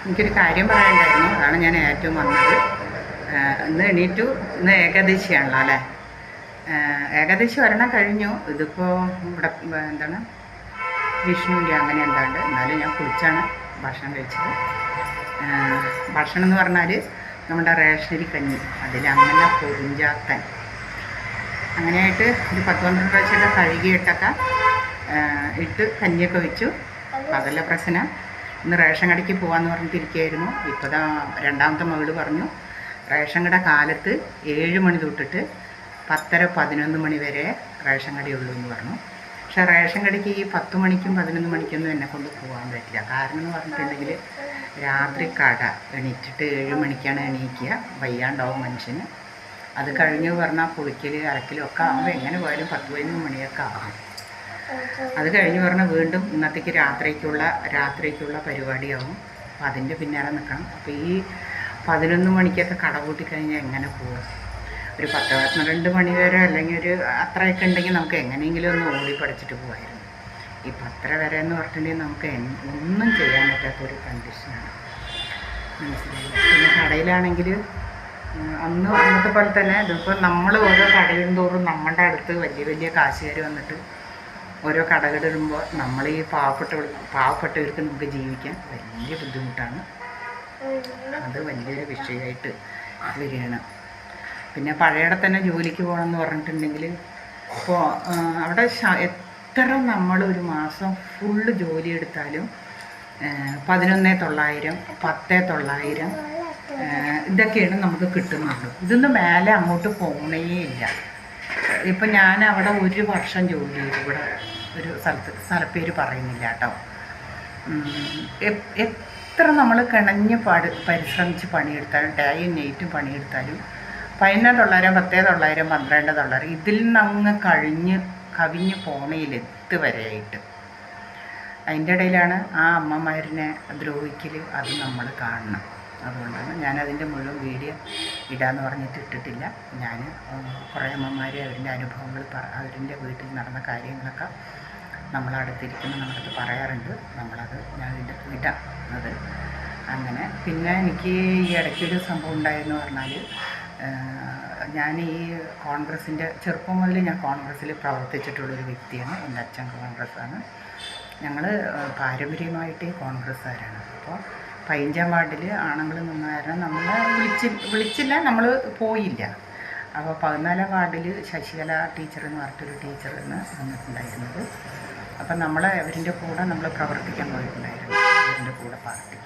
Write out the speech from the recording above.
എനിക്കൊരു കാര്യം പറയാനുണ്ടായിരുന്നു. അതാണ് ഞാൻ ഏറ്റവും വന്നത്. ഇന്ന് എണീറ്റു. ഇന്ന് ഏകാദശിയാണല്ലോ അല്ലേ? ഏകാദശി ഒരെണ്ണം കഴിഞ്ഞു. ഇതിപ്പോൾ ഇവിടെ എന്താണ് വിഷ്ണുവിൻ്റെ അങ്ങനെ എന്താണ്ട്. എന്നാലും ഞാൻ കുളിച്ചാണ് ഭക്ഷണം കഴിച്ചത്. ഭക്ഷണം എന്ന് പറഞ്ഞാൽ നമ്മുടെ റേഷനരി കഞ്ഞി, അതിലങ്ങനെ പൊരിഞ്ചാത്തൻ അങ്ങനെയായിട്ട് ഒരു 10-12 പ്രാവശ്യമൊക്കെ കഴുകിയിട്ടൊക്കെ ഇട്ട് കഞ്ഞിയൊക്കെ വെച്ചു. അപ്പം അതല്ല പ്രശ്നം. ഇന്ന് റേഷൻ കടയ്ക്ക് പോകാമെന്ന് പറഞ്ഞിട്ടിരിക്കുകയായിരുന്നു. ഇപ്പോൾ രണ്ടാമത്തെ മകൾ പറഞ്ഞു റേഷൻ കട കാലത്ത് 7 മണി തൊട്ടിട്ട് 10-11 മണി വരെ റേഷൻ കടയുള്ളൂ എന്ന് പറഞ്ഞു. പക്ഷേ റേഷൻ കടയ്ക്ക് ഈ 10 മണിക്കും 11 മണിക്കൊന്നും എന്നെ കൊണ്ട് പോകാൻ പറ്റില്ല. കാരണം എന്ന് പറഞ്ഞിട്ടുണ്ടെങ്കിൽ രാത്രി കട എണീറ്റിട്ട് 7 മണിക്കാണ് എണീക്കുക. വയ്യാണ്ടാവും മനുഷ്യന്. അത് കഴിഞ്ഞ് പറഞ്ഞാൽ കുളിക്കൽ അലക്കലും ഒക്കെ ആകുമ്പോൾ എങ്ങനെ പോയാലും 10-11 മണിയൊക്കെ ആകും. അത് കഴിഞ്ഞ് പറഞ്ഞാൽ വീണ്ടും ഇന്നത്തേക്ക് രാത്രിക്കുള്ള പരിപാടിയാവും. അപ്പം അതിൻ്റെ പിന്നാലെ നിൽക്കണം. അപ്പോൾ ഈ 11 മണിക്കൊക്കെ കട കൂട്ടിക്കഴിഞ്ഞാൽ എങ്ങനെ പോകും? ഒരു 10-12 മണി വരെ അല്ലെങ്കിൽ ഒരു അത്രയൊക്കെ ഉണ്ടെങ്കിൽ നമുക്ക് എങ്ങനെയെങ്കിലും ഒന്ന് ഓടി പഠിച്ചിട്ട് പോകായിരുന്നു. ഈ 10 വരെ എന്ന് പറഞ്ഞിട്ടുണ്ടെങ്കിൽ നമുക്ക് ഒന്നും ചെയ്യാൻ പറ്റാത്തൊരു കണ്ടീഷനാണ്. മനസ്സിലായില്ല. പിന്നെ കടയിലാണെങ്കിൽ അന്നത്തെ പോലെ തന്നെ ഇതിപ്പോൾ നമ്മൾ ഓരോ കടയും തോറും നമ്മുടെ അടുത്ത് വലിയ വലിയ കാശുകാർ വന്നിട്ട് ഓരോ കടകളിടുമ്പോൾ നമ്മൾ ഈ പാവപ്പെട്ടവർക്ക് നമുക്ക് ജീവിക്കാൻ വലിയ ബുദ്ധിമുട്ടാണ്. അത് വലിയൊരു വിഷയമായിട്ട് വരികയാണ്. പിന്നെ പഴയടെ തന്നെ ജോലിക്ക് പോകണമെന്ന് പറഞ്ഞിട്ടുണ്ടെങ്കിൽ ഇപ്പോൾ അവിടെ എത്ര നമ്മൾ ഒരു മാസം ഫുള്ള് ജോലി എടുത്താലും 11,900 10,900 ഇതൊക്കെയാണ് നമുക്ക് കിട്ടുന്നുള്ളൂ. ഇതൊന്നും മേലെ അങ്ങോട്ട് പോകണേ ഇല്ല. ഇപ്പം ഞാൻ അവിടെ 1 വർഷം ജോലി ചെയ്തു. ഇവിടെ ഒരു സ്ഥലപ്പേര് പറയുന്നില്ല കേട്ടോ. എത്ര നമ്മൾ കിണഞ്ഞ് പരിശ്രമിച്ച് പണിയെടുത്താലും ഡേയും നൈറ്റും പണിയെടുത്താലും 11,900 10,900 12,900 ഇതിൽ നിന്ന് കവിഞ്ഞ് പോണയിലെത്ത് വരെയായിട്ട്. അതിൻ്റെ ഇടയിലാണ് ആ അമ്മമാരിനെ ദ്രോഹിക്കൽ അത് നമ്മൾ കാണണം. അതുകൊണ്ടാണ് ഞാനതിൻ്റെ മുഴുവൻ വീഡിയോ ഇടാമെന്ന് പറഞ്ഞിട്ട് ഇട്ടിട്ടില്ല. ഞാൻ കുറേ അമ്മമാർ അവരുടെ അനുഭവങ്ങൾ അവരുടെ വീട്ടിൽ നടന്ന കാര്യങ്ങളൊക്കെ നമ്മളടുത്ത് പറയാറുണ്ട്. ഞാൻ ഇടാം അത് അങ്ങനെ. പിന്നെ എനിക്ക് ഈ ഇടയ്ക്കൊരു സംഭവം ഉണ്ടായെന്ന് പറഞ്ഞാൽ ഞാൻ ഈ കോൺഗ്രസിൻ്റെ ചെറുപ്പം മുതൽ ഞാൻ കോൺഗ്രസ്സിൽ പ്രവർത്തിച്ചിട്ടുള്ളൊരു വ്യക്തിയാണ്. എൻ്റെ അച്ഛൻ കോൺഗ്രസ്സാണ്. ഞങ്ങൾ പാരമ്പര്യമായിട്ട് കോൺഗ്രസ്സുകാരാണ്. അപ്പോൾ 15-ാം വാർഡിൽ ആണുങ്ങൾ നിന്ന കാരണം നമ്മളെ വിളിച്ചില്ല, നമ്മൾ പോയില്ല. അപ്പോൾ 14-ാം വാർഡിൽ ശശികല ടീച്ചർ എന്ന് പറഞ്ഞിട്ടൊരു ടീച്ചറിന് വന്നിട്ടുണ്ടായിരുന്നത്. അപ്പം അവരുടെ കൂടെ നമ്മൾ പ്രവർത്തിക്കാൻ പോയിട്ടുണ്ടായിരുന്നു. അവരുടെ കൂടെ പാർട്ടിക്ക്